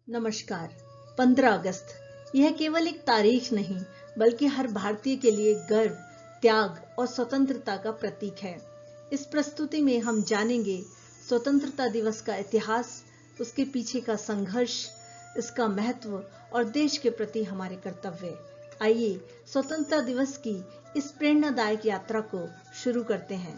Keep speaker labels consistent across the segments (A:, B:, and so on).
A: नमस्कार। 15 अगस्त यह केवल एक तारीख नहीं बल्कि हर भारतीय के लिए गर्व, त्याग और स्वतंत्रता का प्रतीक है। इस प्रस्तुति में हम जानेंगे स्वतंत्रता दिवस का इतिहास, उसके पीछे का संघर्ष, इसका महत्व और देश के प्रति हमारे कर्तव्य। आइए स्वतंत्रता दिवस की इस प्रेरणादायक यात्रा को शुरू करते हैं।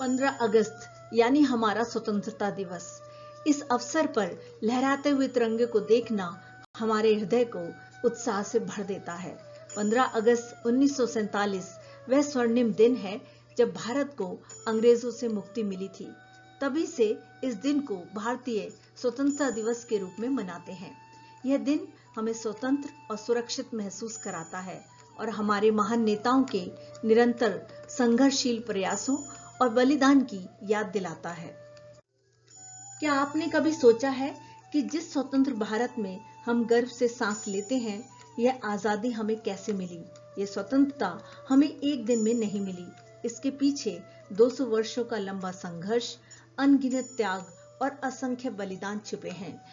A: 15 अगस्त यानी हमारा स्वतंत्रता दिवस। इस अवसर पर लहराते हुए तिरंगे को देखना हमारे हृदय को उत्साह से भर देता है। 15 अगस्त 1947 वह स्वर्णिम दिन है जब भारत को अंग्रेजों से मुक्ति मिली थी। तभी से इस दिन को भारतीय स्वतंत्रता दिवस के रूप में मनाते हैं। यह दिन हमें स्वतंत्र और सुरक्षित महसूस कराता है और हमारे महान नेताओं के निरंतर संघर्षशील प्रयासों और बलिदान की याद दिलाता है। क्या आपने कभी सोचा है कि जिस स्वतंत्र भारत में हम गर्व से सांस लेते हैं, यह आजादी हमें कैसे मिली? यह स्वतंत्रता हमें एक दिन में नहीं मिली। इसके पीछे 200 वर्षों का लंबा संघर्ष, अनगिनत त्याग और असंख्य बलिदान छिपे हैं।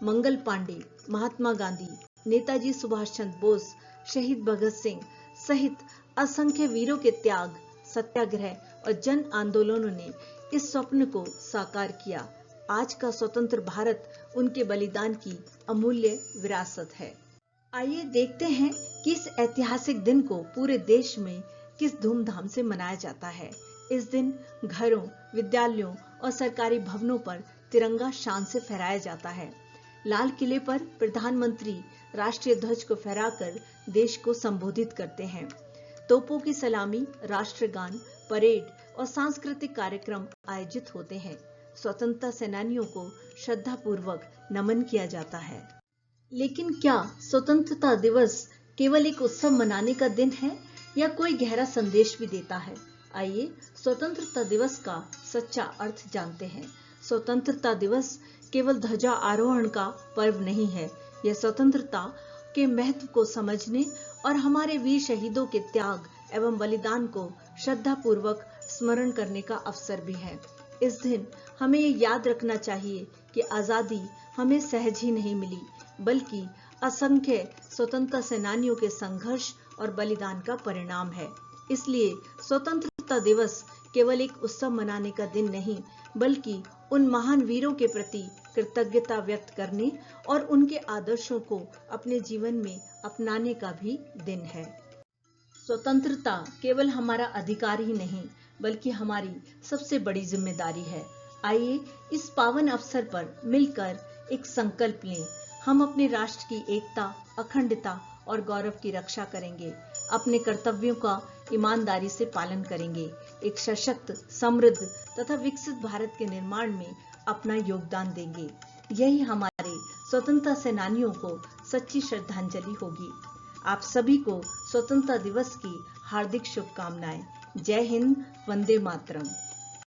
A: मंगल पांडे, महात्मा गांधी, नेताजी सुभाष चंद्र बोस, शहीद भगत सिंह सहित असंख्य वीरों के त्याग, सत्याग्रह और जन आंदोलनों ने इस स्वप्न को साकार किया। आज का स्वतंत्र भारत उनके बलिदान की अमूल्य विरासत है। आइए देखते हैं कि इस ऐतिहासिक दिन को पूरे देश में किस धूमधाम से मनाया जाता है। इस दिन घरों, विद्यालयों और सरकारी भवनों पर तिरंगा शान से फहराया जाता है। लाल किले पर प्रधानमंत्री राष्ट्रीय ध्वज को फहराकर देश को संबोधित करते हैं। तोपों की सलामी, राष्ट्रगान, परेड और सांस्कृतिक कार्यक्रम आयोजित होते हैं। स्वतंत्रता सेनानियों को श्रद्धापूर्वक नमन किया जाता है। लेकिन क्या स्वतंत्रता दिवस केवल एक उत्सव मनाने का दिन है या कोई गहरा संदेश भी देता है? आइए स्वतंत्रता दिवस का सच्चा अर्थ जानते हैं। स्वतंत्रता दिवस केवल ध्वजा आरोहण का पर्व नहीं है, यह स्वतंत्रता के महत्व को समझने और हमारे वीर शहीदों के त्याग एवं बलिदान को श्रद्धापूर्वक स्मरण करने का अवसर भी है। इस दिन हमें ये याद रखना चाहिए कि आजादी हमें सहज ही नहीं मिली, बल्कि असंख्य स्वतंत्रता सेनानियों के संघर्ष और बलिदान का परिणाम है। इसलिए स्वतंत्रता दिवस केवल एक उत्सव मनाने का दिन नहीं, बल्कि उन महान वीरों के प्रति कृतज्ञता व्यक्त करने और उनके आदर्शों को अपने जीवन में अपनाने का भी दिन है। स्वतंत्रता केवल हमारा अधिकार ही नहीं, बल्कि हमारी सबसे बड़ी जिम्मेदारी है। आइए इस पावन अवसर पर मिलकर एक संकल्प लें। हम अपने राष्ट्र की एकता, अखंडता और गौरव की रक्षा करेंगे। अपने कर्तव्यों का ईमानदारी से पालन करेंगे। एक सशक्त, समृद्ध तथा विकसित भारत के निर्माण में अपना योगदान देंगे। यही हमारे स्वतंत्रता सेनानियों को सच्ची श्रद्धांजलि होगी। आप सभी को स्वतंत्रता दिवस की हार्दिक शुभकामनाएं। जय हिंद, वंदे मातरम।